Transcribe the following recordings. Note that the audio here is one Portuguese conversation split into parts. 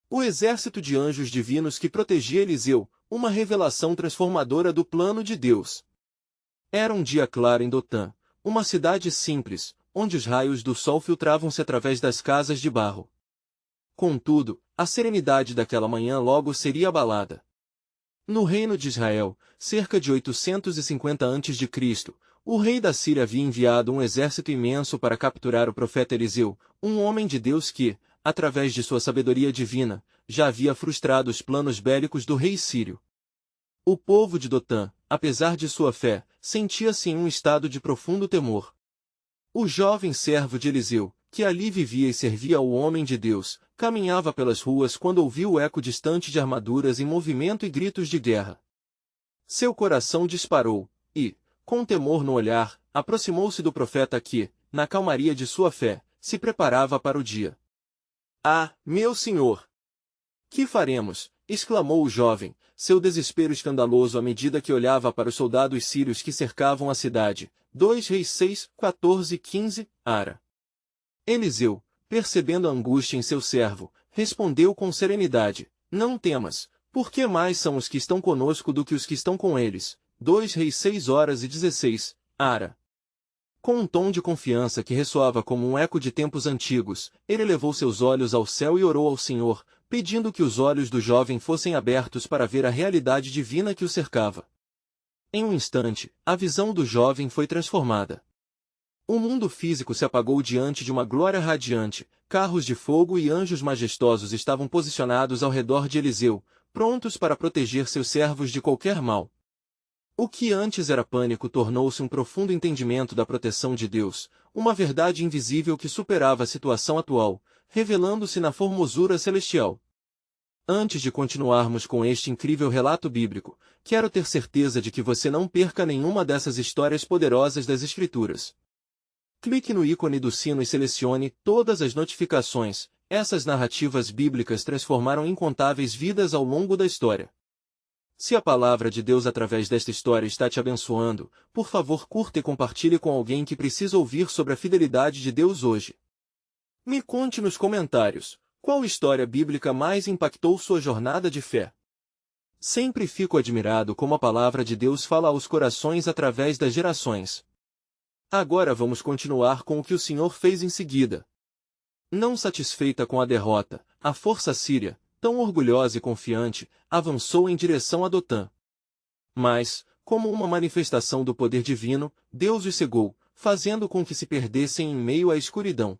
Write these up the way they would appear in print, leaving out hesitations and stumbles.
O exército de anjos divinos que protegia Eliseu, uma revelação transformadora do plano de Deus. Era um dia claro em Dotã, uma cidade simples, onde os raios do sol filtravam-se através das casas de barro. Contudo, a serenidade daquela manhã logo seria abalada. No reino de Israel, cerca de 850 a.C., o rei da Síria havia enviado um exército imenso para capturar o profeta Eliseu, um homem de Deus que, através de sua sabedoria divina, já havia frustrado os planos bélicos do rei sírio. O povo de Dotã, apesar de sua fé, sentia-se em um estado de profundo temor. O jovem servo de Eliseu, que ali vivia e servia ao homem de Deus, caminhava pelas ruas quando ouviu o eco distante de armaduras em movimento e gritos de guerra. Seu coração disparou, e, com temor no olhar, aproximou-se do profeta que, na calmaria de sua fé, se preparava para o dia. "Ah, meu senhor! Que faremos?" exclamou o jovem, seu desespero escandaloso à medida que olhava para os soldados sírios que cercavam a cidade. 2 Reis 6, 14 e 15, Ara. Eliseu, percebendo a angústia em seu servo, respondeu com serenidade: "Não temas, porque mais são os que estão conosco do que os que estão com eles." 2 Reis 6 horas e 16, Ara. Com um tom de confiança que ressoava como um eco de tempos antigos, ele elevou seus olhos ao céu e orou ao Senhor, pedindo que os olhos do jovem fossem abertos para ver a realidade divina que o cercava. Em um instante, a visão do jovem foi transformada. O mundo físico se apagou diante de uma glória radiante, carros de fogo e anjos majestosos estavam posicionados ao redor de Eliseu, prontos para proteger seus servos de qualquer mal. O que antes era pânico tornou-se um profundo entendimento da proteção de Deus, uma verdade invisível que superava a situação atual, revelando-se na formosura celestial. Antes de continuarmos com este incrível relato bíblico, quero ter certeza de que você não perca nenhuma dessas histórias poderosas das Escrituras. Clique no ícone do sino e selecione todas as notificações. Essas narrativas bíblicas transformaram incontáveis vidas ao longo da história. Se a palavra de Deus através desta história está te abençoando, por favor curta e compartilhe com alguém que precisa ouvir sobre a fidelidade de Deus hoje. Me conte nos comentários, qual história bíblica mais impactou sua jornada de fé? Sempre fico admirado como a palavra de Deus fala aos corações através das gerações. Agora vamos continuar com o que o Senhor fez em seguida. Não satisfeita com a derrota, a força síria, tão orgulhosa e confiante, avançou em direção a Dotã. Mas, como uma manifestação do poder divino, Deus os cegou, fazendo com que se perdessem em meio à escuridão.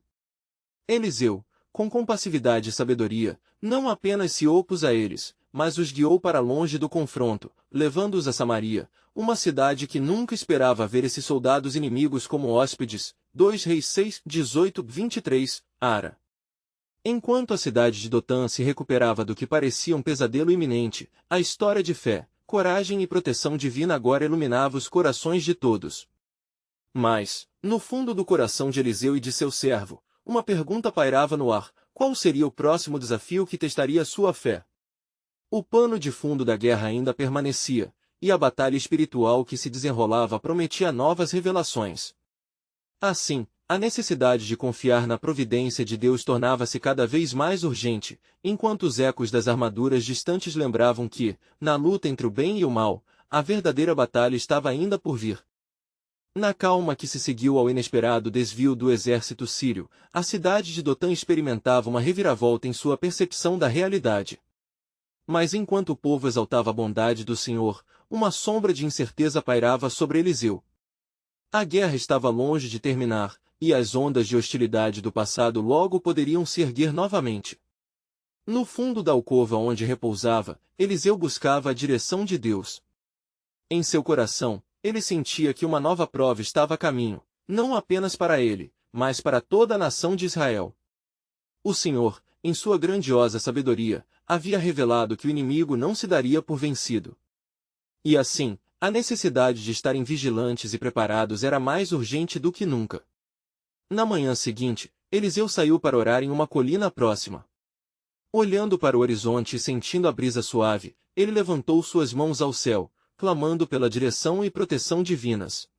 Eliseu, com compassividade e sabedoria, não apenas se opôs a eles, mas os guiou para longe do confronto, levando-os a Samaria, uma cidade que nunca esperava ver esses soldados inimigos como hóspedes. 2 Reis 6, 18, 23, Ara. Enquanto a cidade de Dotã se recuperava do que parecia um pesadelo iminente, a história de fé, coragem e proteção divina agora iluminava os corações de todos. Mas, no fundo do coração de Eliseu e de seu servo, uma pergunta pairava no ar: qual seria o próximo desafio que testaria sua fé? O pano de fundo da guerra ainda permanecia, e a batalha espiritual que se desenrolava prometia novas revelações. Assim, a necessidade de confiar na providência de Deus tornava-se cada vez mais urgente, enquanto os ecos das armaduras distantes lembravam que, na luta entre o bem e o mal, a verdadeira batalha estava ainda por vir. Na calma que se seguiu ao inesperado desvio do exército sírio, a cidade de Dotã experimentava uma reviravolta em sua percepção da realidade. Mas enquanto o povo exaltava a bondade do Senhor, uma sombra de incerteza pairava sobre Eliseu. A guerra estava longe de terminar, e as ondas de hostilidade do passado logo poderiam se erguer novamente. No fundo da alcova onde repousava, Eliseu buscava a direção de Deus. Em seu coração, ele sentia que uma nova prova estava a caminho, não apenas para ele, mas para toda a nação de Israel. O Senhor, em sua grandiosa sabedoria, havia revelado que o inimigo não se daria por vencido. E assim, a necessidade de estarem vigilantes e preparados era mais urgente do que nunca. Na manhã seguinte, Eliseu saiu para orar em uma colina próxima. Olhando para o horizonte e sentindo a brisa suave, ele levantou suas mãos ao céu, clamando pela direção e proteção divinas.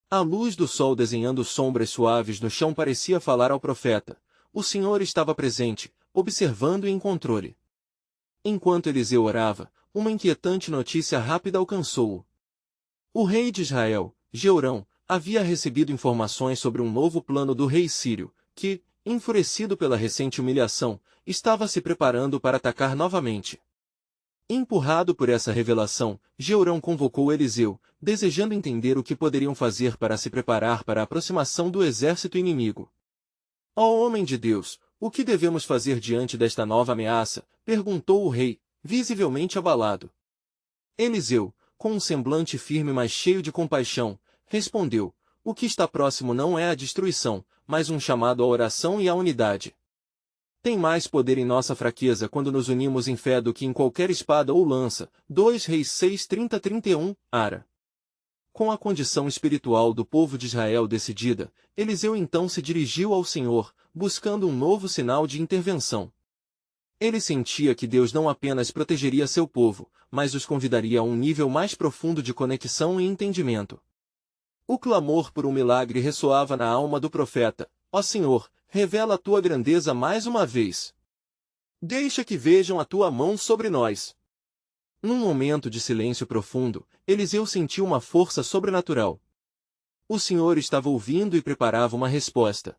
A luz do sol desenhando sombras suaves no chão parecia falar ao profeta: o Senhor estava presente, observando e em controle. Enquanto Eliseu orava, uma inquietante notícia rápida alcançou-o. O rei de Israel, Jeorão, havia recebido informações sobre um novo plano do rei sírio, que, enfurecido pela recente humilhação, estava se preparando para atacar novamente. Empurrado por essa revelação, Jeorão convocou Eliseu, desejando entender o que poderiam fazer para se preparar para a aproximação do exército inimigo. Ó homem de Deus, o que devemos fazer diante desta nova ameaça? Perguntou o rei, visivelmente abalado. Eliseu, com um semblante firme mas cheio de compaixão, respondeu: o que está próximo não é a destruição, mas um chamado à oração e à unidade. Tem mais poder em nossa fraqueza quando nos unimos em fé do que em qualquer espada ou lança. 2 Reis 6:30-31, Ara. Com a condição espiritual do povo de Israel decidida, Eliseu então se dirigiu ao Senhor, buscando um novo sinal de intervenção. Ele sentia que Deus não apenas protegeria seu povo, mas os convidaria a um nível mais profundo de conexão e entendimento. O clamor por um milagre ressoava na alma do profeta: ó Senhor, revela a tua grandeza mais uma vez. Deixa que vejam a tua mão sobre nós. Num momento de silêncio profundo, Eliseu sentiu uma força sobrenatural. O Senhor estava ouvindo e preparava uma resposta.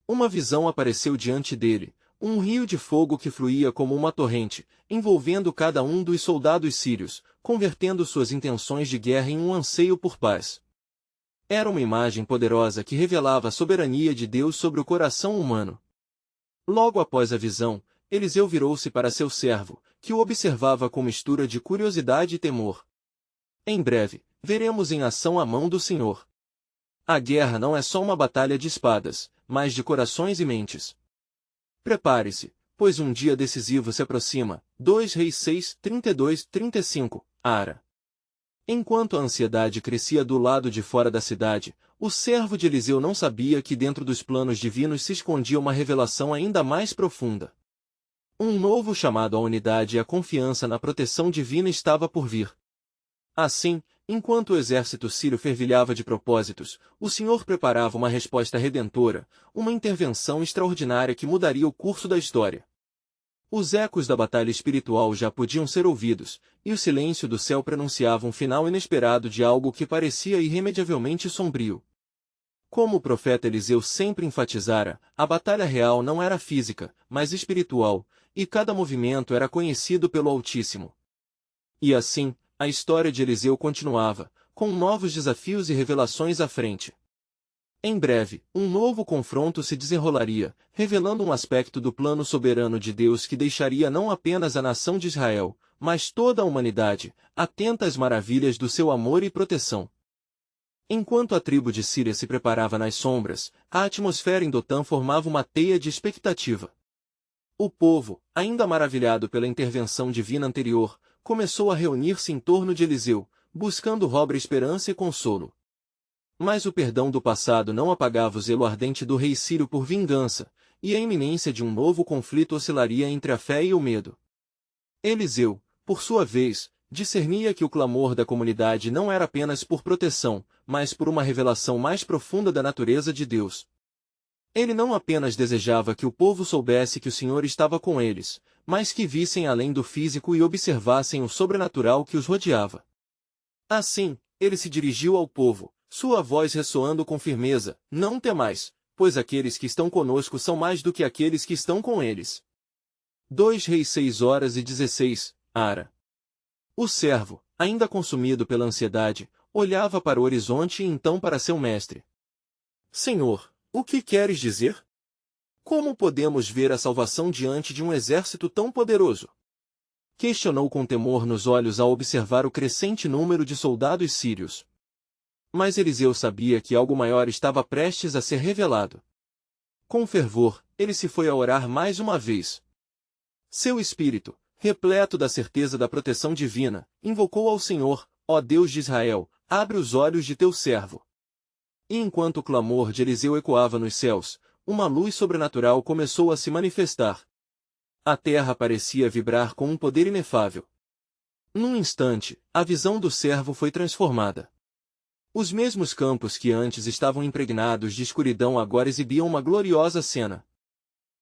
Uma visão apareceu diante dele, um rio de fogo que fluía como uma torrente, envolvendo cada um dos soldados sírios, convertendo suas intenções de guerra em um anseio por paz. Era uma imagem poderosa que revelava a soberania de Deus sobre o coração humano. Logo após a visão, Eliseu virou-se para seu servo, que o observava com mistura de curiosidade e temor. Em breve, veremos em ação a mão do Senhor. A guerra não é só uma batalha de espadas, mas de corações e mentes. Prepare-se, pois um dia decisivo se aproxima. 2 Reis 6:32-35, Ara. Enquanto a ansiedade crescia do lado de fora da cidade, o servo de Eliseu não sabia que dentro dos planos divinos se escondia uma revelação ainda mais profunda. Um novo chamado à unidade e à confiança na proteção divina estava por vir. Assim, enquanto o exército sírio fervilhava de propósitos, o Senhor preparava uma resposta redentora, uma intervenção extraordinária que mudaria o curso da história. Os ecos da batalha espiritual já podiam ser ouvidos, e o silêncio do céu pronunciava um final inesperado de algo que parecia irremediavelmente sombrio. Como o profeta Eliseu sempre enfatizara, a batalha real não era física, mas espiritual, e cada movimento era conhecido pelo Altíssimo. E assim, a história de Eliseu continuava, com novos desafios e revelações à frente. Em breve, um novo confronto se desenrolaria, revelando um aspecto do plano soberano de Deus que deixaria não apenas a nação de Israel, mas toda a humanidade, atenta às maravilhas do seu amor e proteção. Enquanto a tribo de Síria se preparava nas sombras, a atmosfera em Dotã formava uma teia de expectativa. O povo, ainda maravilhado pela intervenção divina anterior, começou a reunir-se em torno de Eliseu, buscando robre esperança e consolo. Mas o perdão do passado não apagava o zelo ardente do rei sírio por vingança, e a iminência de um novo conflito oscilaria entre a fé e o medo. Eliseu, por sua vez, discernia que o clamor da comunidade não era apenas por proteção, mas por uma revelação mais profunda da natureza de Deus. Ele não apenas desejava que o povo soubesse que o Senhor estava com eles, mas que vissem além do físico e observassem o sobrenatural que os rodeava. Assim, ele se dirigiu ao povo, sua voz ressoando com firmeza: não temais, pois aqueles que estão conosco são mais do que aqueles que estão com eles. 2 Reis 6:16, Ara. O servo, ainda consumido pela ansiedade, olhava para o horizonte e então para seu mestre. Senhor, o que queres dizer? Como podemos ver a salvação diante de um exército tão poderoso? Questionou com temor nos olhos ao observar o crescente número de soldados sírios. Mas Eliseu sabia que algo maior estava prestes a ser revelado. Com fervor, ele se foi a orar mais uma vez. Seu espírito, repleto da certeza da proteção divina, invocou ao Senhor: ó Deus de Israel, abre os olhos de teu servo. E enquanto o clamor de Eliseu ecoava nos céus, uma luz sobrenatural começou a se manifestar. A terra parecia vibrar com um poder inefável. Num instante, a visão do servo foi transformada. Os mesmos campos que antes estavam impregnados de escuridão agora exibiam uma gloriosa cena.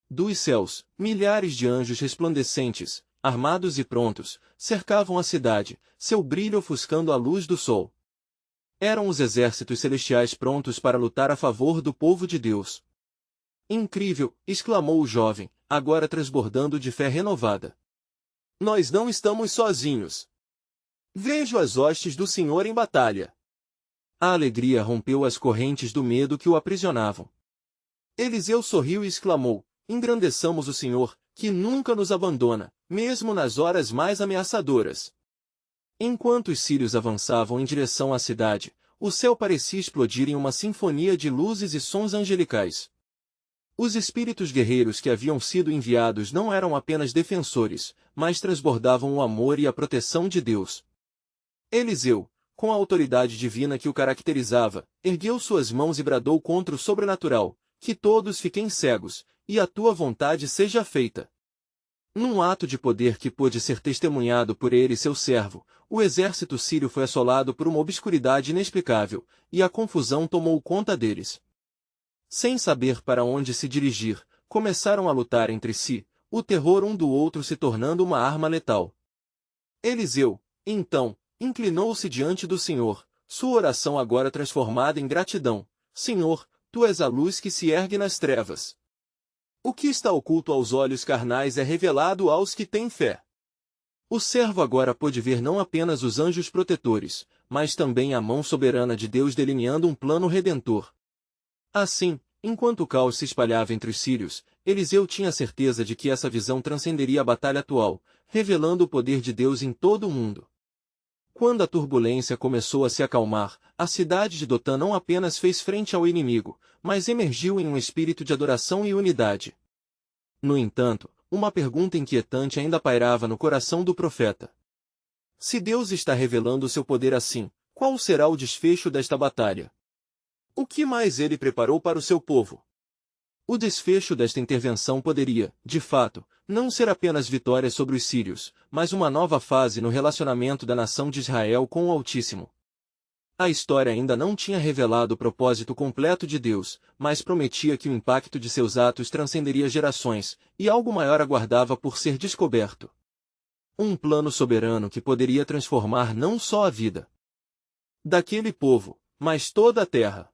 Dos céus, milhares de anjos resplandecentes, armados e prontos, cercavam a cidade, seu brilho ofuscando a luz do sol. Eram os exércitos celestiais prontos para lutar a favor do povo de Deus. Incrível, exclamou o jovem, agora transbordando de fé renovada. Nós não estamos sozinhos. Vejo as hostes do Senhor em batalha. A alegria rompeu as correntes do medo que o aprisionavam. Eliseu sorriu e exclamou, engrandeçamos o Senhor, que nunca nos abandona, mesmo nas horas mais ameaçadoras. Enquanto os sírios avançavam em direção à cidade, o céu parecia explodir em uma sinfonia de luzes e sons angelicais. Os espíritos guerreiros que haviam sido enviados não eram apenas defensores, mas transbordavam o amor e a proteção de Deus. Eliseu, com a autoridade divina que o caracterizava, ergueu suas mãos e bradou contra o sobrenatural, que todos fiquem cegos, e a tua vontade seja feita. Num ato de poder que pôde ser testemunhado por ele e seu servo, o exército sírio foi assolado por uma obscuridade inexplicável, e a confusão tomou conta deles. Sem saber para onde se dirigir, começaram a lutar entre si, o terror um do outro se tornando uma arma letal. Eliseu, então, inclinou-se diante do Senhor, sua oração agora transformada em gratidão. Senhor, tu és a luz que se ergue nas trevas. O que está oculto aos olhos carnais é revelado aos que têm fé. O servo agora pôde ver não apenas os anjos protetores, mas também a mão soberana de Deus delineando um plano redentor. Assim, enquanto o caos se espalhava entre os sírios, Eliseu tinha certeza de que essa visão transcenderia a batalha atual, revelando o poder de Deus em todo o mundo. Quando a turbulência começou a se acalmar, a cidade de Dotã não apenas fez frente ao inimigo, mas emergiu em um espírito de adoração e unidade. No entanto, uma pergunta inquietante ainda pairava no coração do profeta. Se Deus está revelando seu poder assim, qual será o desfecho desta batalha? O que mais ele preparou para o seu povo? O desfecho desta intervenção poderia, de fato, não ser apenas vitória sobre os sírios, mas uma nova fase no relacionamento da nação de Israel com o Altíssimo. A história ainda não tinha revelado o propósito completo de Deus, mas prometia que o impacto de seus atos transcenderia gerações, e algo maior aguardava por ser descoberto. Um plano soberano que poderia transformar não só a vida daquele povo, mas toda a terra.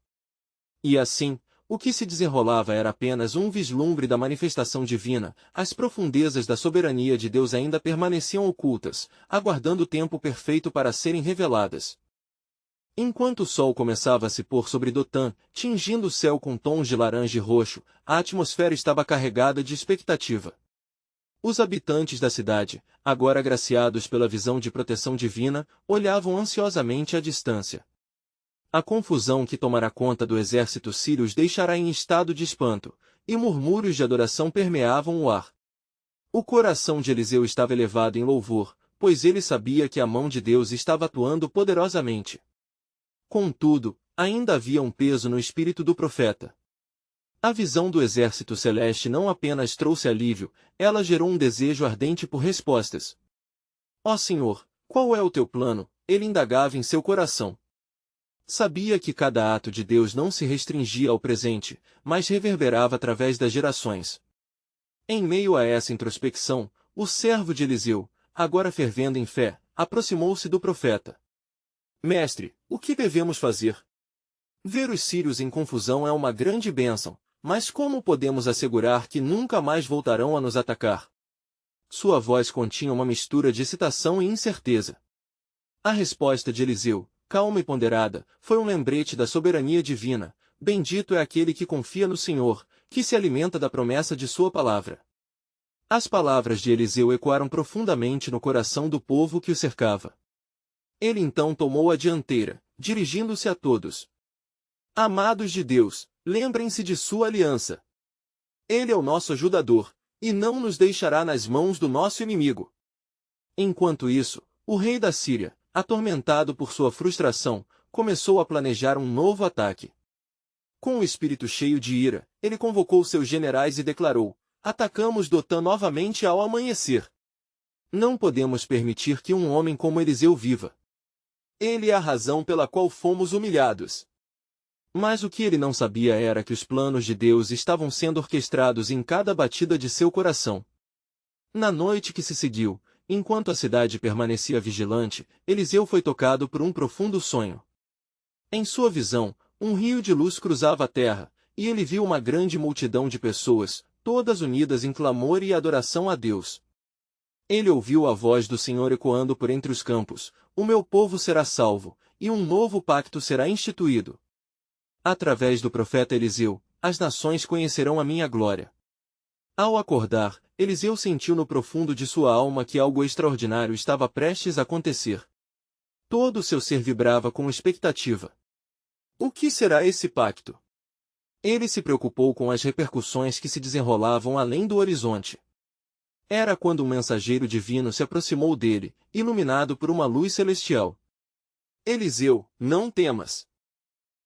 E assim, o que se desenrolava era apenas um vislumbre da manifestação divina, as profundezas da soberania de Deus ainda permaneciam ocultas, aguardando o tempo perfeito para serem reveladas. Enquanto o sol começava a se pôr sobre Dotã, tingindo o céu com tons de laranja e roxo, a atmosfera estava carregada de expectativa. Os habitantes da cidade, agora agraciados pela visão de proteção divina, olhavam ansiosamente à distância. A confusão que tomará conta do exército sírio os deixará em estado de espanto, e murmúrios de adoração permeavam o ar. O coração de Eliseu estava elevado em louvor, pois ele sabia que a mão de Deus estava atuando poderosamente. Contudo, ainda havia um peso no espírito do profeta. A visão do exército celeste não apenas trouxe alívio, ela gerou um desejo ardente por respostas. Ó Senhor, qual é o teu plano? Ele indagava em seu coração. Sabia que cada ato de Deus não se restringia ao presente, mas reverberava através das gerações. Em meio a essa introspecção, o servo de Eliseu, agora fervendo em fé, aproximou-se do profeta. Mestre, o que devemos fazer? Ver os sírios em confusão é uma grande bênção, mas como podemos assegurar que nunca mais voltarão a nos atacar? Sua voz continha uma mistura de excitação e incerteza. A resposta de Eliseu, calma e ponderada, foi um lembrete da soberania divina. Bendito é aquele que confia no Senhor, que se alimenta da promessa de sua palavra. As palavras de Eliseu ecoaram profundamente no coração do povo que o cercava. Ele então tomou a dianteira, dirigindo-se a todos. Amados de Deus, lembrem-se de sua aliança. Ele é o nosso ajudador, e não nos deixará nas mãos do nosso inimigo. Enquanto isso, o rei da Síria, atormentado por sua frustração, começou a planejar um novo ataque. Com o espírito cheio de ira, ele convocou seus generais e declarou: atacamos Dotã novamente ao amanhecer. Não podemos permitir que um homem como Eliseu viva. Ele é a razão pela qual fomos humilhados. Mas o que ele não sabia era que os planos de Deus estavam sendo orquestrados em cada batida de seu coração. Na noite que se seguiu, enquanto a cidade permanecia vigilante, Eliseu foi tocado por um profundo sonho. Em sua visão, um rio de luz cruzava a terra, e ele viu uma grande multidão de pessoas, todas unidas em clamor e adoração a Deus. Ele ouviu a voz do Senhor ecoando por entre os campos: "O meu povo será salvo, e um novo pacto será instituído. Através do profeta Eliseu, as nações conhecerão a minha glória." Ao acordar, Eliseu sentiu no profundo de sua alma que algo extraordinário estava prestes a acontecer. Todo o seu ser vibrava com expectativa. O que será esse pacto? Ele se preocupou com as repercussões que se desenrolavam além do horizonte. Era quando um mensageiro divino se aproximou dele, iluminado por uma luz celestial. "Eliseu, não temas.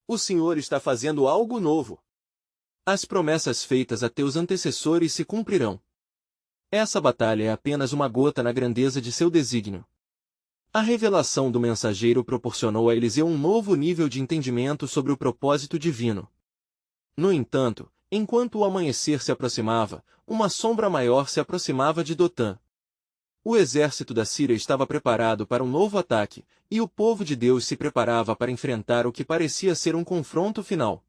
O Senhor está fazendo algo novo. As promessas feitas a teus antecessores se cumprirão. Essa batalha é apenas uma gota na grandeza de seu desígnio." A revelação do mensageiro proporcionou a Eliseu um novo nível de entendimento sobre o propósito divino. No entanto, enquanto o amanhecer se aproximava, uma sombra maior se aproximava de Dotã. O exército da Síria estava preparado para um novo ataque, e o povo de Deus se preparava para enfrentar o que parecia ser um confronto final.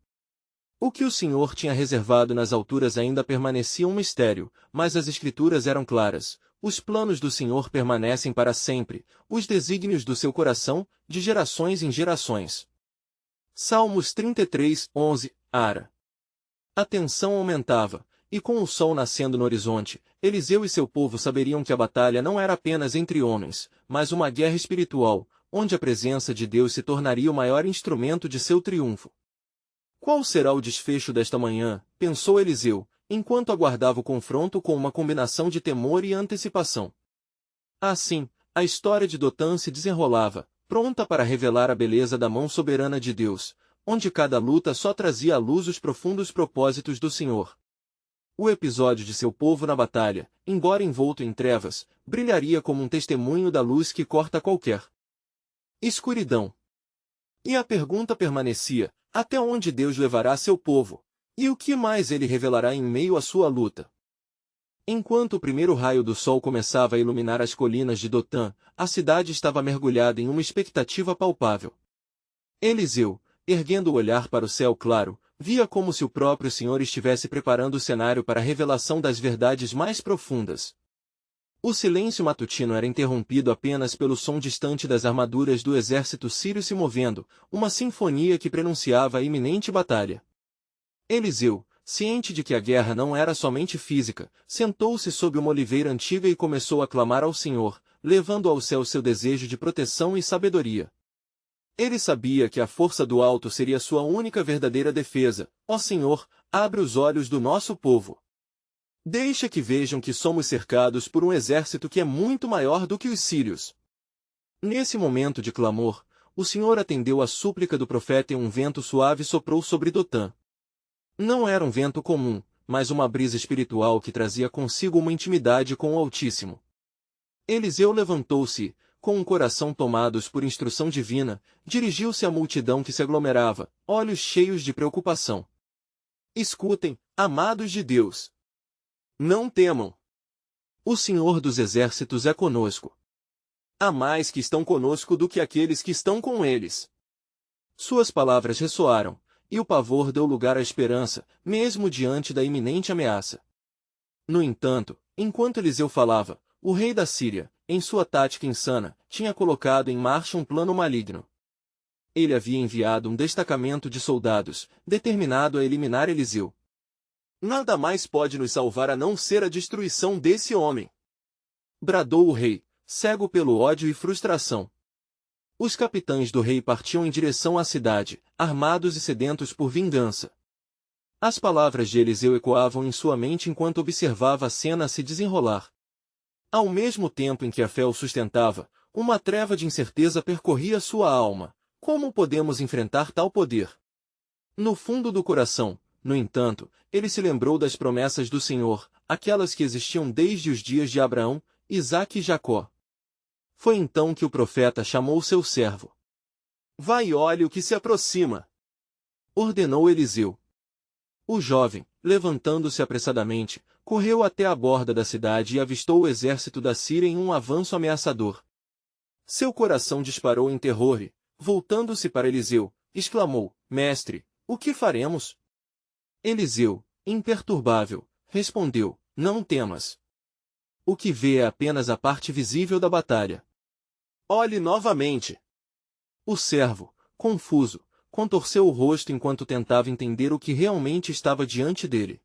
O que o Senhor tinha reservado nas alturas ainda permanecia um mistério, mas as Escrituras eram claras: os planos do Senhor permanecem para sempre, os desígnios do seu coração, de gerações em gerações. Salmos 33, 11, Ara. A tensão aumentava, e com o sol nascendo no horizonte, Eliseu e seu povo saberiam que a batalha não era apenas entre homens, mas uma guerra espiritual, onde a presença de Deus se tornaria o maior instrumento de seu triunfo. Qual será o desfecho desta manhã, pensou Eliseu, enquanto aguardava o confronto com uma combinação de temor e antecipação. Assim, a história de Dotã se desenrolava, pronta para revelar a beleza da mão soberana de Deus, onde cada luta só trazia à luz os profundos propósitos do Senhor. O episódio de seu povo na batalha, embora envolto em trevas, brilharia como um testemunho da luz que corta qualquer escuridão. E a pergunta permanecia: até onde Deus levará seu povo? E o que mais ele revelará em meio à sua luta? Enquanto o primeiro raio do sol começava a iluminar as colinas de Dotã, a cidade estava mergulhada em uma expectativa palpável. Eliseu, erguendo o olhar para o céu claro, via como se o próprio Senhor estivesse preparando o cenário para a revelação das verdades mais profundas. O silêncio matutino era interrompido apenas pelo som distante das armaduras do exército sírio se movendo, uma sinfonia que prenunciava a iminente batalha. Eliseu, ciente de que a guerra não era somente física, sentou-se sob uma oliveira antiga e começou a clamar ao Senhor, levando ao céu seu desejo de proteção e sabedoria. Ele sabia que a força do alto seria sua única verdadeira defesa. Ó Senhor, abre os olhos do nosso povo. Deixa que vejam que somos cercados por um exército que é muito maior do que os sírios. Nesse momento de clamor, o Senhor atendeu à súplica do profeta e um vento suave soprou sobre Dotã. Não era um vento comum, mas uma brisa espiritual que trazia consigo uma intimidade com o Altíssimo. Eliseu levantou-se, com o coração tomados por instrução divina, dirigiu-se à multidão que se aglomerava, olhos cheios de preocupação. Escutem, amados de Deus. Não temam. O Senhor dos Exércitos é conosco. Há mais que estão conosco do que aqueles que estão com eles. Suas palavras ressoaram, e o pavor deu lugar à esperança, mesmo diante da iminente ameaça. No entanto, enquanto Eliseu falava, o rei da Síria, em sua tática insana, tinha colocado em marcha um plano maligno. Ele havia enviado um destacamento de soldados, determinado a eliminar Eliseu. Nada mais pode nos salvar a não ser a destruição desse homem, bradou o rei, cego pelo ódio e frustração. Os capitães do rei partiam em direção à cidade, armados e sedentos por vingança. As palavras de Eliseu ecoavam em sua mente enquanto observava a cena se desenrolar. Ao mesmo tempo em que a fé o sustentava, uma treva de incerteza percorria sua alma. Como podemos enfrentar tal poder? No fundo do coração, no entanto, ele se lembrou das promessas do Senhor, aquelas que existiam desde os dias de Abraão, Isaque e Jacó. Foi então que o profeta chamou seu servo. Vai e olhe o que se aproxima. ordenou Eliseu. O jovem, levantando-se apressadamente, correu até a borda da cidade e avistou o exército da Síria em um avanço ameaçador. Seu coração disparou em terror e, voltando-se para Eliseu, exclamou: Mestre, o que faremos? Eliseu, imperturbável, respondeu: Não temas. O que vê é apenas a parte visível da batalha. Olhe novamente. O servo, confuso, contorceu o rosto enquanto tentava entender o que realmente estava diante dele.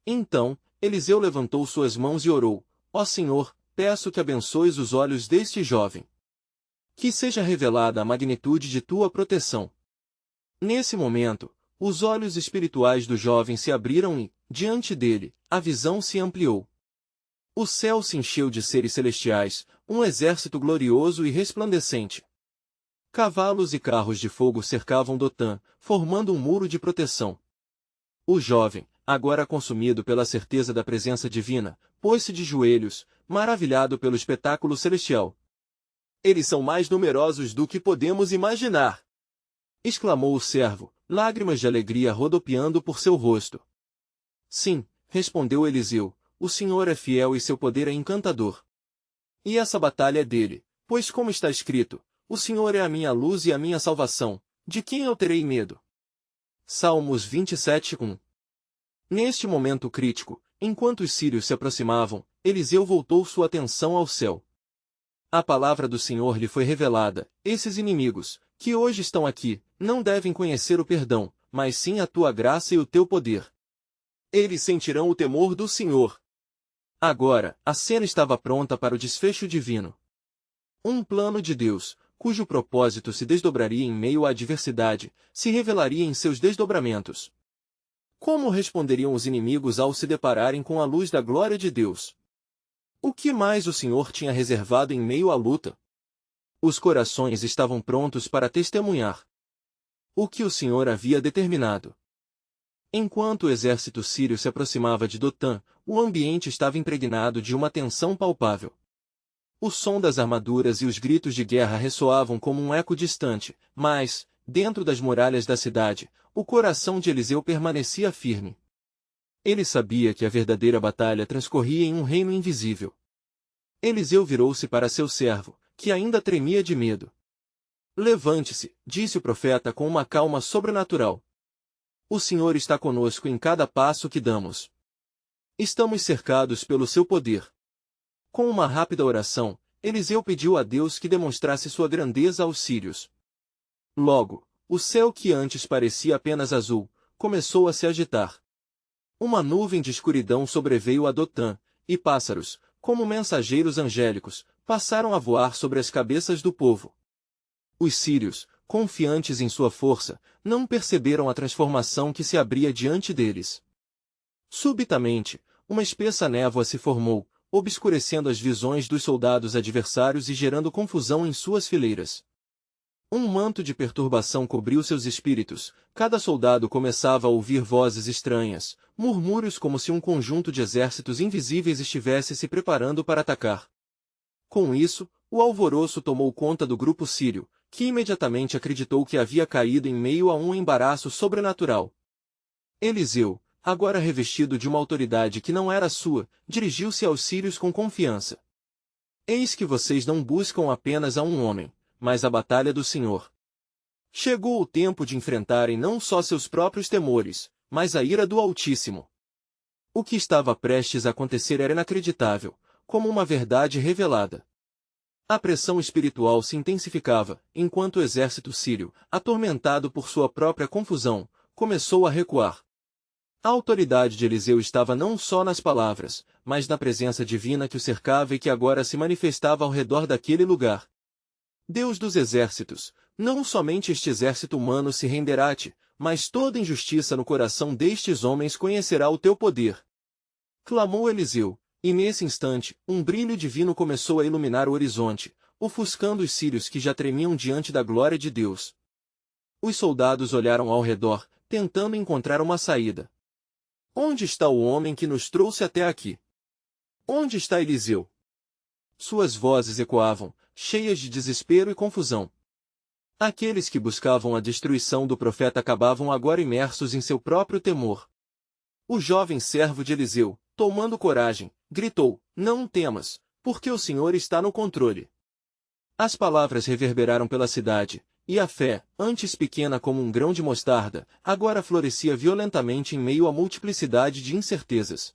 Então, Eliseu levantou suas mãos e orou: Ó Senhor, peço que abençoes os olhos deste jovem. Que seja revelada a magnitude de tua proteção. Nesse momento, os olhos espirituais do jovem se abriram e, diante dele, a visão se ampliou. O céu se encheu de seres celestiais, um exército glorioso e resplandecente. Cavalos e carros de fogo cercavam Dotã, formando um muro de proteção. O jovem, agora consumido pela certeza da presença divina, pôs-se de joelhos, maravilhado pelo espetáculo celestial. Eles são mais numerosos do que podemos imaginar! Exclamou o servo, lágrimas de alegria rodopiando por seu rosto. Sim, respondeu Eliseu, o Senhor é fiel e seu poder é encantador. E essa batalha é dele, pois como está escrito, o Senhor é a minha luz e a minha salvação, de quem eu terei medo? Salmos 27:1. Neste momento crítico, enquanto os sírios se aproximavam, Eliseu voltou sua atenção ao céu. A palavra do Senhor lhe foi revelada: esses inimigos, que hoje estão aqui, não devem conhecer o perdão, mas sim a tua graça e o teu poder. Eles sentirão o temor do Senhor. Agora, a cena estava pronta para o desfecho divino. Um plano de Deus, cujo propósito se desdobraria em meio à adversidade, se revelaria em seus desdobramentos. Como responderiam os inimigos ao se depararem com a luz da glória de Deus? O que mais o Senhor tinha reservado em meio à luta? Os corações estavam prontos para testemunhar o que o Senhor havia determinado. Enquanto o exército sírio se aproximava de Dotã, o ambiente estava impregnado de uma tensão palpável. O som das armaduras e os gritos de guerra ressoavam como um eco distante, mas, dentro das muralhas da cidade, o coração de Eliseu permanecia firme. Ele sabia que a verdadeira batalha transcorria em um reino invisível. Eliseu virou-se para seu servo, que ainda tremia de medo. Levante-se, disse o profeta com uma calma sobrenatural. O Senhor está conosco em cada passo que damos. Estamos cercados pelo seu poder. Com uma rápida oração, Eliseu pediu a Deus que demonstrasse sua grandeza aos sírios. Logo, o céu que antes parecia apenas azul, começou a se agitar. Uma nuvem de escuridão sobreveio a Dotã, e pássaros, como mensageiros angélicos, passaram a voar sobre as cabeças do povo. Os sírios, confiantes em sua força, não perceberam a transformação que se abria diante deles. Subitamente, uma espessa névoa se formou, obscurecendo as visões dos soldados adversários e gerando confusão em suas fileiras. Um manto de perturbação cobriu seus espíritos, cada soldado começava a ouvir vozes estranhas, murmúrios como se um conjunto de exércitos invisíveis estivesse se preparando para atacar. Com isso, o alvoroço tomou conta do grupo sírio, que imediatamente acreditou que havia caído em meio a um embaraço sobrenatural. Eliseu, agora revestido de uma autoridade que não era sua, dirigiu-se aos sírios com confiança. Eis que vocês não buscam apenas a um homem, mas a batalha do Senhor. Chegou o tempo de enfrentarem não só seus próprios temores, mas a ira do Altíssimo. O que estava prestes a acontecer era inacreditável, como uma verdade revelada. A pressão espiritual se intensificava, enquanto o exército sírio, atormentado por sua própria confusão, começou a recuar. A autoridade de Eliseu estava não só nas palavras, mas na presença divina que o cercava e que agora se manifestava ao redor daquele lugar. Deus dos exércitos, não somente este exército humano se renderá a ti, mas toda injustiça no coração destes homens conhecerá o teu poder. Clamou Eliseu, e nesse instante, um brilho divino começou a iluminar o horizonte, ofuscando os sírios que já tremiam diante da glória de Deus. Os soldados olharam ao redor, tentando encontrar uma saída. Onde está o homem que nos trouxe até aqui? Onde está Eliseu? Suas vozes ecoavam, cheias de desespero e confusão. Aqueles que buscavam a destruição do profeta acabavam agora imersos em seu próprio temor. O jovem servo de Eliseu, tomando coragem, gritou: "Não temas, porque o Senhor está no controle." As palavras reverberaram pela cidade, e a fé, antes pequena como um grão de mostarda, agora florescia violentamente em meio à multiplicidade de incertezas.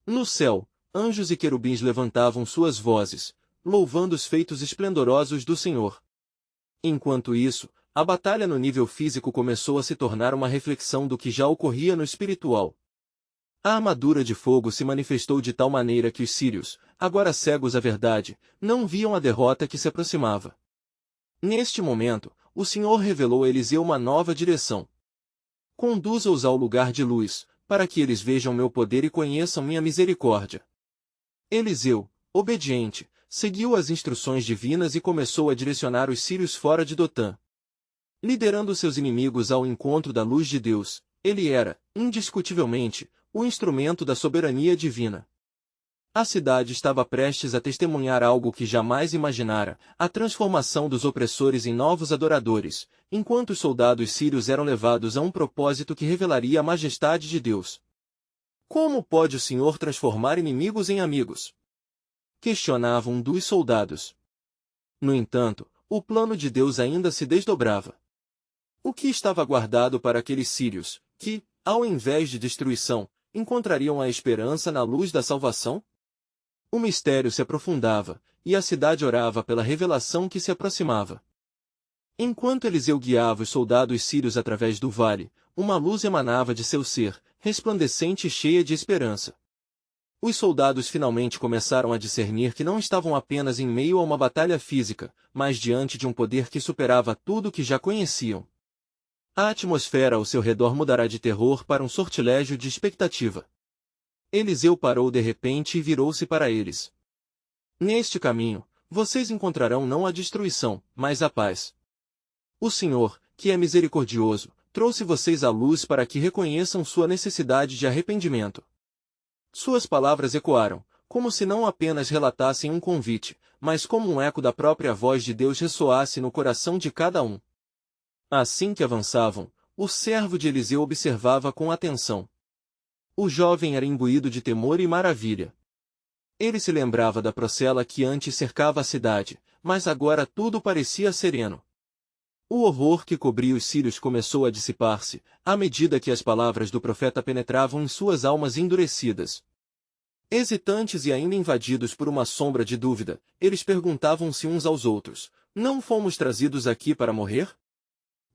No céu, anjos e querubins levantavam suas vozes, louvando os feitos esplendorosos do Senhor. Enquanto isso, a batalha no nível físico começou a se tornar uma reflexão do que já ocorria no espiritual. A armadura de fogo se manifestou de tal maneira que os sírios, agora cegos à verdade, não viam a derrota que se aproximava. Neste momento, o Senhor revelou a Eliseu uma nova direção. "Conduza-os ao lugar de luz, para que eles vejam meu poder e conheçam minha misericórdia." Eliseu, obediente, seguiu as instruções divinas e começou a direcionar os sírios fora de Dotã. Liderando seus inimigos ao encontro da luz de Deus, ele era, indiscutivelmente, o instrumento da soberania divina. A cidade estava prestes a testemunhar algo que jamais imaginara, a transformação dos opressores em novos adoradores, enquanto os soldados sírios eram levados a um propósito que revelaria a majestade de Deus. "Como pode o Senhor transformar inimigos em amigos?" questionava um dos soldados. No entanto, o plano de Deus ainda se desdobrava. O que estava guardado para aqueles sírios, que, ao invés de destruição, encontrariam a esperança na luz da salvação? O mistério se aprofundava, e a cidade orava pela revelação que se aproximava. Enquanto Eliseu guiava os soldados sírios através do vale, uma luz emanava de seu ser, resplandecente e cheia de esperança. Os soldados finalmente começaram a discernir que não estavam apenas em meio a uma batalha física, mas diante de um poder que superava tudo o que já conheciam. A atmosfera ao seu redor mudará de terror para um sortilégio de expectativa. Eliseu parou de repente e virou-se para eles. "Neste caminho, vocês encontrarão não a destruição, mas a paz. O Senhor, que é misericordioso, trouxe vocês à luz para que reconheçam sua necessidade de arrependimento." Suas palavras ecoaram, como se não apenas relatassem um convite, mas como um eco da própria voz de Deus ressoasse no coração de cada um. Assim que avançavam, o servo de Eliseu observava com atenção. O jovem era imbuído de temor e maravilha. Ele se lembrava da procela que antes cercava a cidade, mas agora tudo parecia sereno. O horror que cobria os sírios começou a dissipar-se, à medida que as palavras do profeta penetravam em suas almas endurecidas. Hesitantes e ainda invadidos por uma sombra de dúvida, eles perguntavam-se uns aos outros: "Não fomos trazidos aqui para morrer?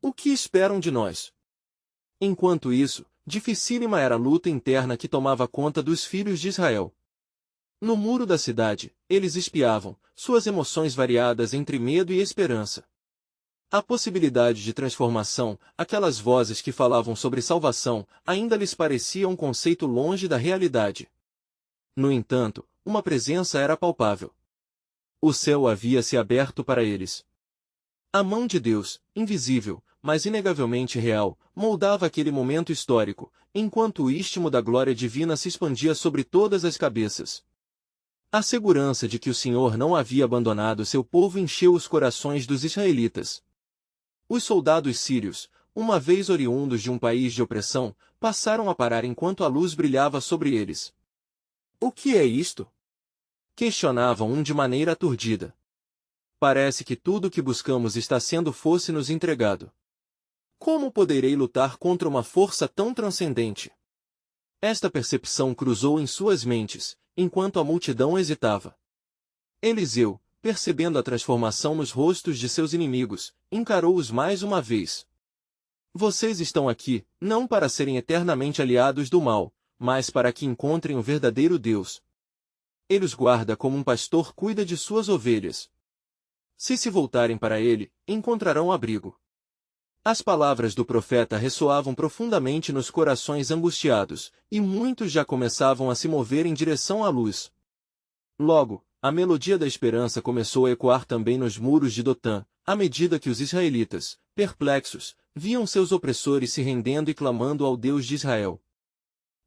O que esperam de nós?" Enquanto isso, dificílima era a luta interna que tomava conta dos filhos de Israel. No muro da cidade, eles espiavam, suas emoções variadas entre medo e esperança. A possibilidade de transformação, aquelas vozes que falavam sobre salvação, ainda lhes parecia um conceito longe da realidade. No entanto, uma presença era palpável. O céu havia se aberto para eles. A mão de Deus, invisível, mas inegavelmente real, moldava aquele momento histórico, enquanto o istmo da glória divina se expandia sobre todas as cabeças. A segurança de que o Senhor não havia abandonado seu povo encheu os corações dos israelitas. Os soldados sírios, uma vez oriundos de um país de opressão, passaram a parar enquanto a luz brilhava sobre eles. "O que é isto?" questionavam um de maneira aturdida. "Parece que tudo o que buscamos está sendo fosse-nos entregado. Como poderei lutar contra uma força tão transcendente?" Esta percepção cruzou em suas mentes, enquanto a multidão hesitava. Eliseu, percebendo a transformação nos rostos de seus inimigos, encarou-os mais uma vez. "Vocês estão aqui, não para serem eternamente aliados do mal, mas para que encontrem o verdadeiro Deus. Ele os guarda como um pastor cuida de suas ovelhas. Se voltarem para ele, encontrarão abrigo." As palavras do profeta ressoavam profundamente nos corações angustiados, e muitos já começavam a se mover em direção à luz. Logo, a melodia da esperança começou a ecoar também nos muros de Dotã, à medida que os israelitas, perplexos, viam seus opressores se rendendo e clamando ao Deus de Israel.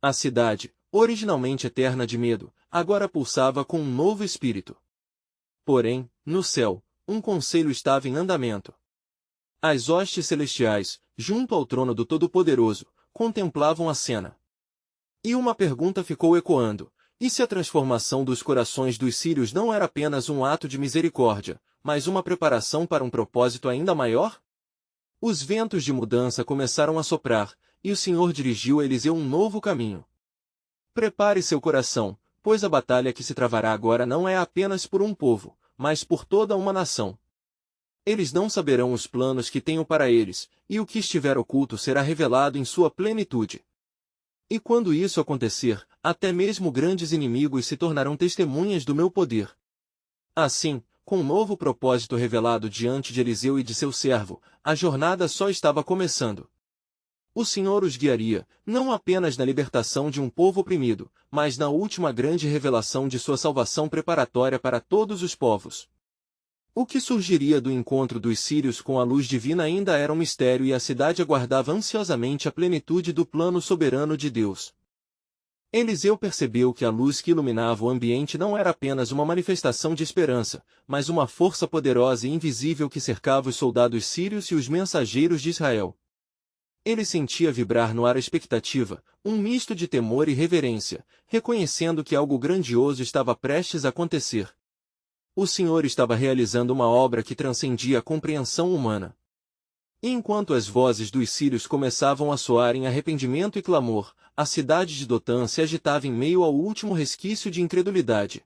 A cidade, originalmente eterna de medo, agora pulsava com um novo espírito. Porém, no céu, um conselho estava em andamento. As hostes celestiais, junto ao trono do Todo-Poderoso, contemplavam a cena. E uma pergunta ficou ecoando: e se a transformação dos corações dos sírios não era apenas um ato de misericórdia, mas uma preparação para um propósito ainda maior? Os ventos de mudança começaram a soprar, e o Senhor dirigiu a Eliseu um novo caminho. Prepare seu coração, pois a batalha que se travará agora não é apenas por um povo, mas por toda uma nação. Eles não saberão os planos que tenho para eles, e o que estiver oculto será revelado em sua plenitude. E quando isso acontecer, até mesmo grandes inimigos se tornarão testemunhas do meu poder. Assim, com um novo propósito revelado diante de Eliseu e de seu servo, a jornada só estava começando. O Senhor os guiaria, não apenas na libertação de um povo oprimido, mas na última grande revelação de sua salvação preparatória para todos os povos. O que surgiria do encontro dos sírios com a luz divina ainda era um mistério, e a cidade aguardava ansiosamente a plenitude do plano soberano de Deus. Eliseu percebeu que a luz que iluminava o ambiente não era apenas uma manifestação de esperança, mas uma força poderosa e invisível que cercava os soldados sírios e os mensageiros de Israel. Ele sentia vibrar no ar a expectativa, um misto de temor e reverência, reconhecendo que algo grandioso estava prestes a acontecer. O Senhor estava realizando uma obra que transcendia a compreensão humana. E enquanto as vozes dos sírios começavam a soar em arrependimento e clamor, a cidade de Dotã se agitava em meio ao último resquício de incredulidade.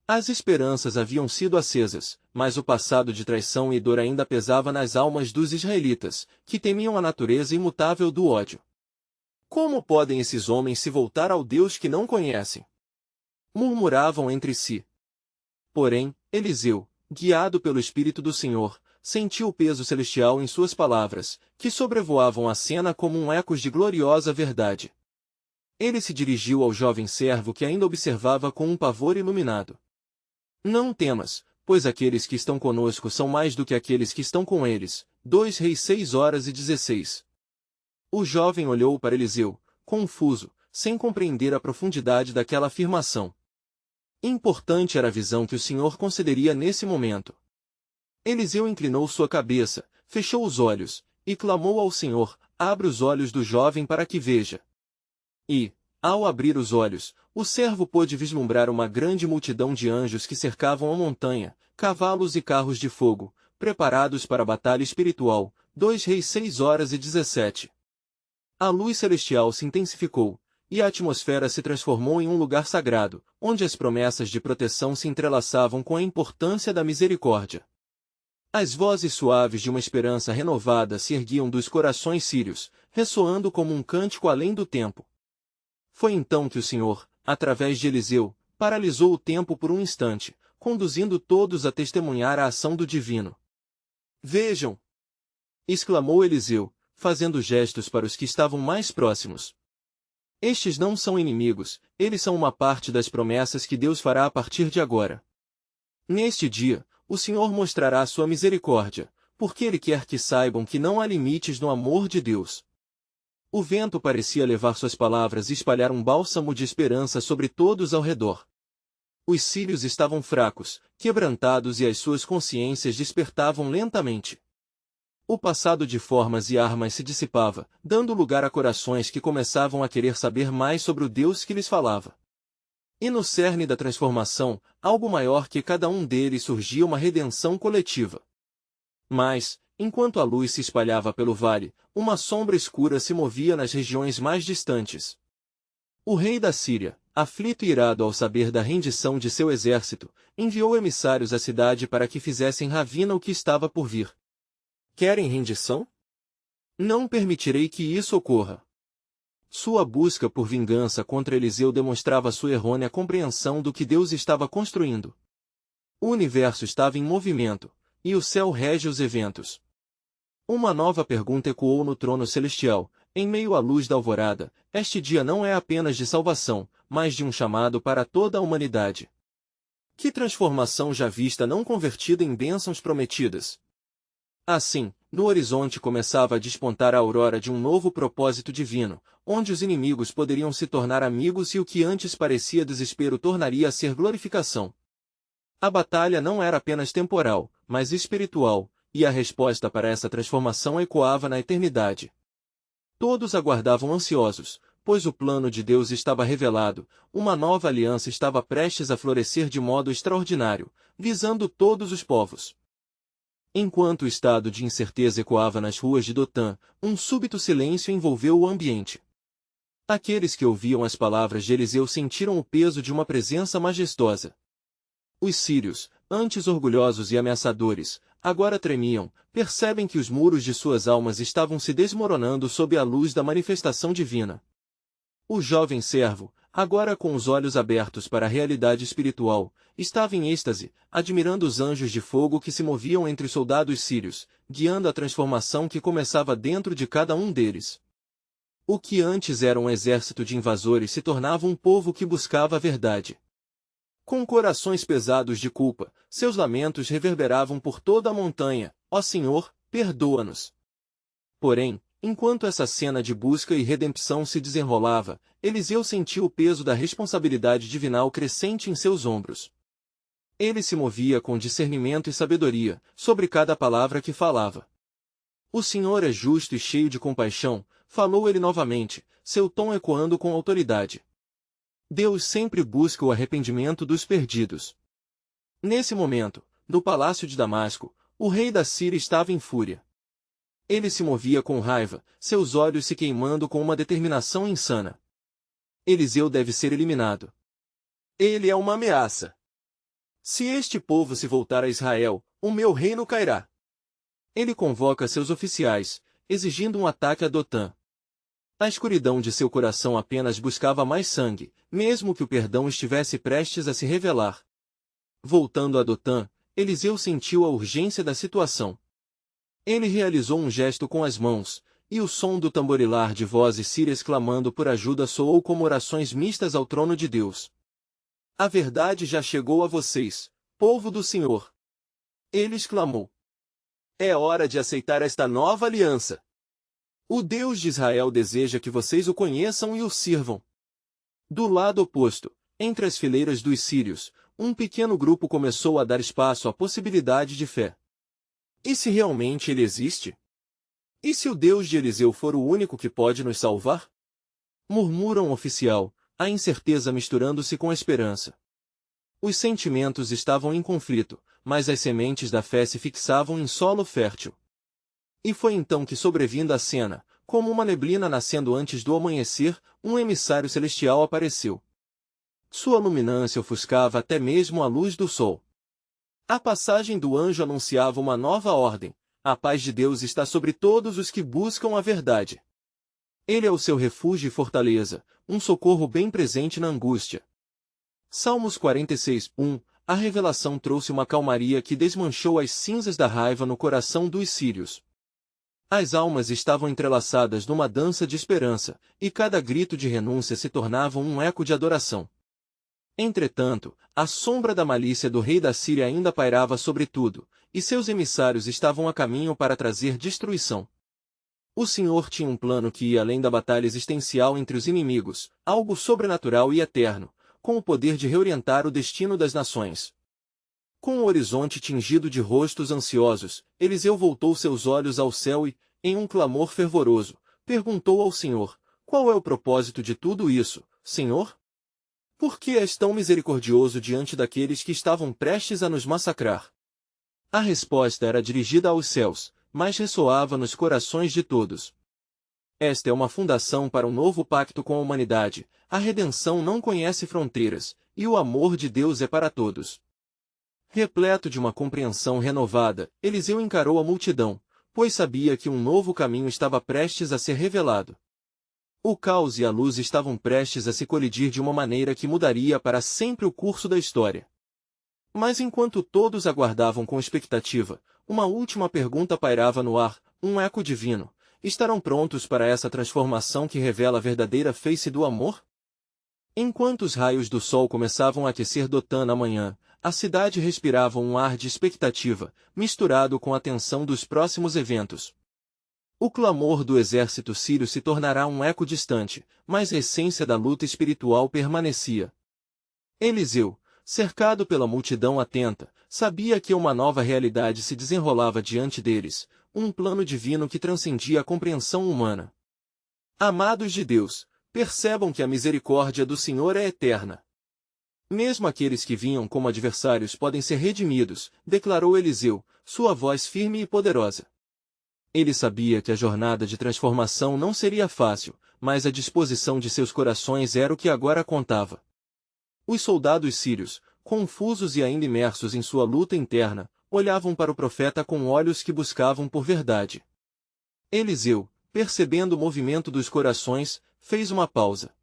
As esperanças haviam sido acesas, mas o passado de traição e dor ainda pesava nas almas dos israelitas, que temiam a natureza imutável do ódio. Como podem esses homens se voltar ao Deus que não conhecem? Murmuravam entre si. Porém, Eliseu, guiado pelo Espírito do Senhor, sentiu o peso celestial em suas palavras, que sobrevoavam a cena como um ecos de gloriosa verdade. Ele se dirigiu ao jovem servo que ainda observava com um pavor iluminado. Não temas, pois aqueles que estão conosco são mais do que aqueles que estão com eles. 2 Reis 6:16. O jovem olhou para Eliseu, confuso, sem compreender a profundidade daquela afirmação. Importante era a visão que o Senhor concederia nesse momento. Eliseu inclinou sua cabeça, fechou os olhos, e clamou ao Senhor: abre os olhos do jovem para que veja. E, ao abrir os olhos, o servo pôde vislumbrar uma grande multidão de anjos que cercavam a montanha, cavalos e carros de fogo, preparados para a batalha espiritual. 2 Reis 6:17. A luz celestial se intensificou, e a atmosfera se transformou em um lugar sagrado, onde as promessas de proteção se entrelaçavam com a importância da misericórdia. As vozes suaves de uma esperança renovada se erguiam dos corações sírios, ressoando como um cântico além do tempo. Foi então que o Senhor, através de Eliseu, paralisou o tempo por um instante, conduzindo todos a testemunhar a ação do divino. Vejam! Exclamou Eliseu, fazendo gestos para os que estavam mais próximos. Estes não são inimigos, eles são uma parte das promessas que Deus fará a partir de agora. Neste dia, o Senhor mostrará sua misericórdia, porque Ele quer que saibam que não há limites no amor de Deus. O vento parecia levar suas palavras e espalhar um bálsamo de esperança sobre todos ao redor. Os sírios estavam fracos, quebrantados, e as suas consciências despertavam lentamente. O passado de formas e armas se dissipava, dando lugar a corações que começavam a querer saber mais sobre o Deus que lhes falava. E no cerne da transformação, algo maior que cada um deles, surgia uma redenção coletiva. Mas, enquanto a luz se espalhava pelo vale, uma sombra escura se movia nas regiões mais distantes. O rei da Síria, aflito e irado ao saber da rendição de seu exército, enviou emissários à cidade para que fizessem ravina o que estava por vir. Querem rendição? Não permitirei que isso ocorra. Sua busca por vingança contra Eliseu demonstrava sua errônea compreensão do que Deus estava construindo. O universo estava em movimento, e o céu rege os eventos. Uma nova pergunta ecoou no trono celestial, em meio à luz da alvorada: este dia não é apenas de salvação, mas de um chamado para toda a humanidade. Que transformação já vista não convertida em bênçãos prometidas! Assim, no horizonte começava a despontar a aurora de um novo propósito divino, onde os inimigos poderiam se tornar amigos e o que antes parecia desespero tornaria a ser glorificação. A batalha não era apenas temporal, mas espiritual, e a resposta para essa transformação ecoava na eternidade. Todos aguardavam ansiosos, pois o plano de Deus estava revelado, uma nova aliança estava prestes a florescer de modo extraordinário, visando todos os povos. Enquanto o estado de incerteza ecoava nas ruas de Dotã, um súbito silêncio envolveu o ambiente. Aqueles que ouviam as palavras de Eliseu sentiram o peso de uma presença majestosa. Os sírios, antes orgulhosos e ameaçadores, agora tremiam, percebem que os muros de suas almas estavam se desmoronando sob a luz da manifestação divina. O jovem servo, agora com os olhos abertos para a realidade espiritual, estava em êxtase, admirando os anjos de fogo que se moviam entre os soldados sírios, guiando a transformação que começava dentro de cada um deles. O que antes era um exército de invasores se tornava um povo que buscava a verdade. Com corações pesados de culpa, seus lamentos reverberavam por toda a montanha: ó Senhor, perdoa-nos. Porém, enquanto essa cena de busca e redenção se desenrolava, Eliseu sentiu o peso da responsabilidade divinal crescente em seus ombros. Ele se movia com discernimento e sabedoria, sobre cada palavra que falava. O Senhor é justo e cheio de compaixão, falou ele novamente, seu tom ecoando com autoridade. Deus sempre busca o arrependimento dos perdidos. Nesse momento, no palácio de Damasco, o rei da Síria estava em fúria. Ele se movia com raiva, seus olhos se queimando com uma determinação insana. Eliseu deve ser eliminado. Ele é uma ameaça. Se este povo se voltar a Israel, o meu reino cairá. Ele convoca seus oficiais, exigindo um ataque a Dotã. A escuridão de seu coração apenas buscava mais sangue, mesmo que o perdão estivesse prestes a se revelar. Voltando a Dotã, Eliseu sentiu a urgência da situação. Ele realizou um gesto com as mãos, e o som do tamborilar de vozes sírias clamando por ajuda soou como orações mistas ao trono de Deus. A verdade já chegou a vocês, povo do Senhor. Ele exclamou. É hora de aceitar esta nova aliança. O Deus de Israel deseja que vocês o conheçam e o sirvam. Do lado oposto, entre as fileiras dos sírios, um pequeno grupo começou a dar espaço à possibilidade de fé. E se realmente ele existe? E se o Deus de Eliseu for o único que pode nos salvar? Murmura um oficial, a incerteza misturando-se com a esperança. Os sentimentos estavam em conflito, mas as sementes da fé se fixavam em solo fértil. E foi então que sobrevindo a cena, como uma neblina nascendo antes do amanhecer, um emissário celestial apareceu. Sua luminância ofuscava até mesmo a luz do sol. A passagem do anjo anunciava uma nova ordem: a paz de Deus está sobre todos os que buscam a verdade. Ele é o seu refúgio e fortaleza, um socorro bem presente na angústia. Salmos 46, 1. A revelação trouxe uma calmaria que desmanchou as cinzas da raiva no coração dos sírios. As almas estavam entrelaçadas numa dança de esperança, e cada grito de renúncia se tornava um eco de adoração. Entretanto, a sombra da malícia do rei da Síria ainda pairava sobre tudo, e seus emissários estavam a caminho para trazer destruição. O Senhor tinha um plano que ia além da batalha existencial entre os inimigos, algo sobrenatural e eterno, com o poder de reorientar o destino das nações. Com o horizonte tingido de rostos ansiosos, Eliseu voltou seus olhos ao céu e, em um clamor fervoroso, perguntou ao Senhor: qual é o propósito de tudo isso, Senhor? Por que és tão misericordioso diante daqueles que estavam prestes a nos massacrar? A resposta era dirigida aos céus, mas ressoava nos corações de todos. Esta é uma fundação para um novo pacto com a humanidade, a redenção não conhece fronteiras, e o amor de Deus é para todos. Repleto de uma compreensão renovada, Eliseu encarou a multidão, pois sabia que um novo caminho estava prestes a ser revelado. O caos e a luz estavam prestes a se colidir de uma maneira que mudaria para sempre o curso da história. Mas enquanto todos aguardavam com expectativa, uma última pergunta pairava no ar, um eco divino: estarão prontos para essa transformação que revela a verdadeira face do amor? Enquanto os raios do sol começavam a aquecer Dotã na manhã, a cidade respirava um ar de expectativa, misturado com a tensão dos próximos eventos. O clamor do exército sírio se tornará um eco distante, mas a essência da luta espiritual permanecia. Eliseu, cercado pela multidão atenta, sabia que uma nova realidade se desenrolava diante deles, um plano divino que transcendia a compreensão humana. Amados de Deus, percebam que a misericórdia do Senhor é eterna. Mesmo aqueles que vinham como adversários podem ser redimidos, declarou Eliseu, sua voz firme e poderosa. Ele sabia que a jornada de transformação não seria fácil, mas a disposição de seus corações era o que agora contava. Os soldados sírios, confusos e ainda imersos em sua luta interna, olhavam para o profeta com olhos que buscavam por verdade. Eliseu, percebendo o movimento dos corações, fez uma pausa.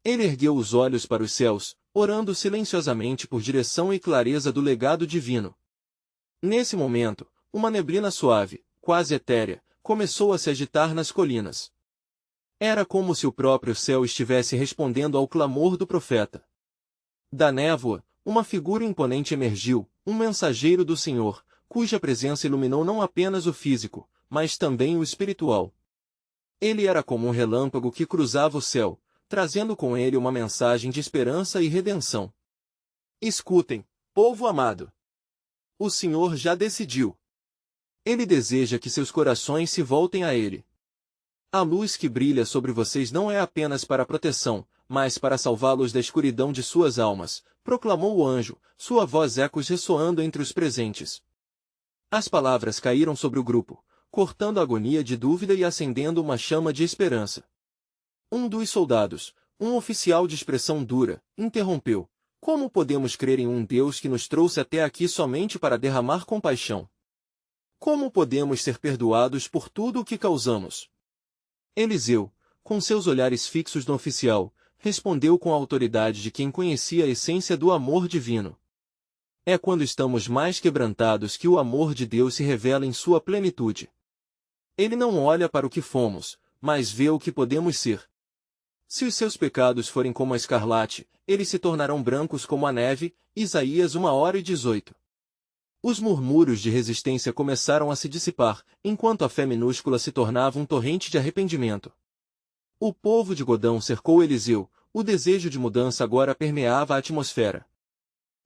Ele ergueu os olhos para os céus, orando silenciosamente por direção e clareza do legado divino. Nesse momento, uma neblina suave, quase etérea, começou a se agitar nas colinas. Era como se o próprio céu estivesse respondendo ao clamor do profeta. Da névoa, uma figura imponente emergiu, um mensageiro do Senhor, cuja presença iluminou não apenas o físico, mas também o espiritual. Ele era como um relâmpago que cruzava o céu, trazendo com ele uma mensagem de esperança e redenção. Escutem, povo amado. O Senhor já decidiu. Ele deseja que seus corações se voltem a Ele. A luz que brilha sobre vocês não é apenas para proteção, mas para salvá-los da escuridão de suas almas, proclamou o anjo, sua voz ecos ressoando entre os presentes. As palavras caíram sobre o grupo, cortando a agonia de dúvida e acendendo uma chama de esperança. Um dos soldados, um oficial de expressão dura, interrompeu. Como podemos crer em um Deus que nos trouxe até aqui somente para derramar compaixão? Como podemos ser perdoados por tudo o que causamos? Eliseu, com seus olhares fixos no oficial, respondeu com a autoridade de quem conhecia a essência do amor divino. É quando estamos mais quebrantados que o amor de Deus se revela em sua plenitude. Ele não olha para o que fomos, mas vê o que podemos ser. Se os seus pecados forem como a escarlate, eles se tornarão brancos como a neve. Isaías 1:18. Os murmúrios de resistência começaram a se dissipar, enquanto a fé minúscula se tornava um torrente de arrependimento. O povo de Godão cercou Eliseu, o desejo de mudança agora permeava a atmosfera.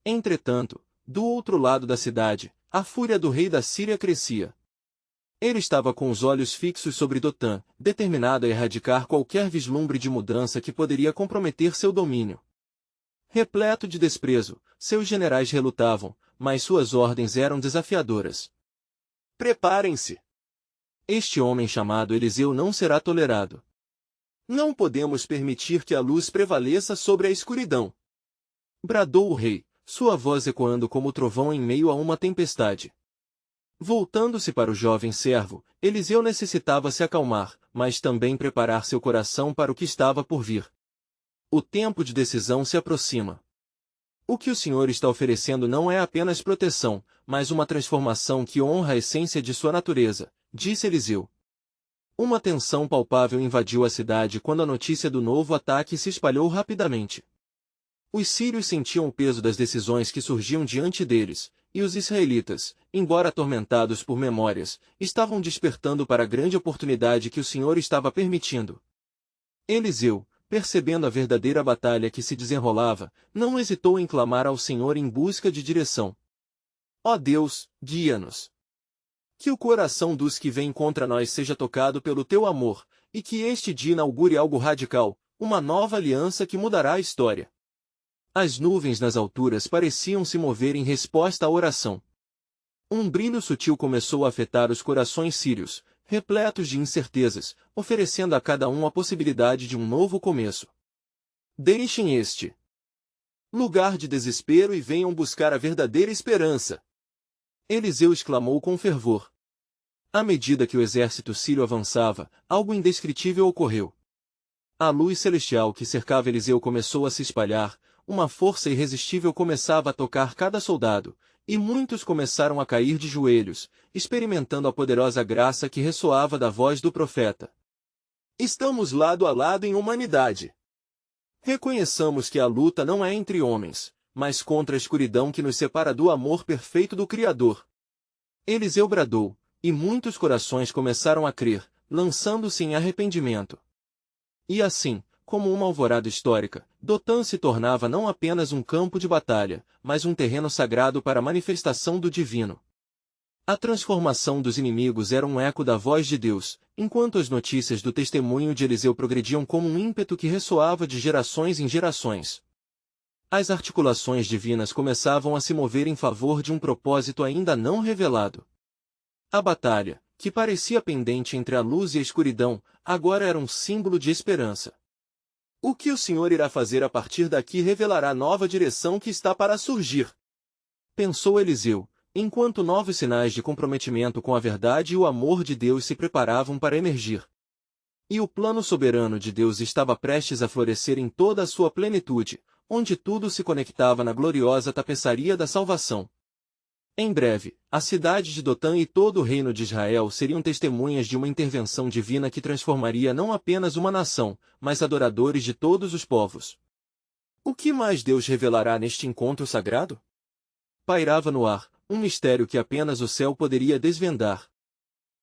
Entretanto, do outro lado da cidade, a fúria do rei da Síria crescia. Ele estava com os olhos fixos sobre Dotã, determinado a erradicar qualquer vislumbre de mudança que poderia comprometer seu domínio. Repleto de desprezo, seus generais relutavam, mas suas ordens eram desafiadoras. Preparem-se! Este homem chamado Eliseu não será tolerado. Não podemos permitir que a luz prevaleça sobre a escuridão. Bradou o rei, sua voz ecoando como trovão em meio a uma tempestade. Voltando-se para o jovem servo, Eliseu necessitava se acalmar, mas também preparar seu coração para o que estava por vir. O tempo de decisão se aproxima. O que o Senhor está oferecendo não é apenas proteção, mas uma transformação que honra a essência de sua natureza, disse Eliseu. Uma tensão palpável invadiu a cidade quando a notícia do novo ataque se espalhou rapidamente. Os sírios sentiam o peso das decisões que surgiam diante deles, e os israelitas, embora atormentados por memórias, estavam despertando para a grande oportunidade que o Senhor estava permitindo. Eliseu, percebendo a verdadeira batalha que se desenrolava, não hesitou em clamar ao Senhor em busca de direção. Ó Deus, guia-nos. Que o coração dos que vêm contra nós seja tocado pelo teu amor, e que este dia inaugure algo radical, uma nova aliança que mudará a história. As nuvens nas alturas pareciam se mover em resposta à oração. Um brilho sutil começou a afetar os corações sírios, repletos de incertezas, oferecendo a cada um a possibilidade de um novo começo. Deixem este lugar de desespero e venham buscar a verdadeira esperança. Eliseu exclamou com fervor. À medida que o exército sírio avançava, algo indescritível ocorreu. A luz celestial que cercava Eliseu começou a se espalhar, uma força irresistível começava a tocar cada soldado, e muitos começaram a cair de joelhos, experimentando a poderosa graça que ressoava da voz do profeta. Estamos lado a lado em humanidade. Reconheçamos que a luta não é entre homens, mas contra a escuridão que nos separa do amor perfeito do Criador. Eliseu bradou, e muitos corações começaram a crer, lançando-se em arrependimento. E assim, Como uma alvorada histórica, Dotã se tornava não apenas um campo de batalha, mas um terreno sagrado para a manifestação do divino. A transformação dos inimigos era um eco da voz de Deus, enquanto as notícias do testemunho de Eliseu progrediam como um ímpeto que ressoava de gerações em gerações. As articulações divinas começavam a se mover em favor de um propósito ainda não revelado. A batalha, que parecia pendente entre a luz e a escuridão, agora era um símbolo de esperança. O que o Senhor irá fazer a partir daqui revelará a nova direção que está para surgir, pensou Eliseu, enquanto novos sinais de comprometimento com a verdade e o amor de Deus se preparavam para emergir. E o plano soberano de Deus estava prestes a florescer em toda a sua plenitude, onde tudo se conectava na gloriosa tapeçaria da salvação. Em breve, a cidade de Dotã e todo o reino de Israel seriam testemunhas de uma intervenção divina que transformaria não apenas uma nação, mas adoradores de todos os povos. O que mais Deus revelará neste encontro sagrado? Pairava no ar, um mistério que apenas o céu poderia desvendar,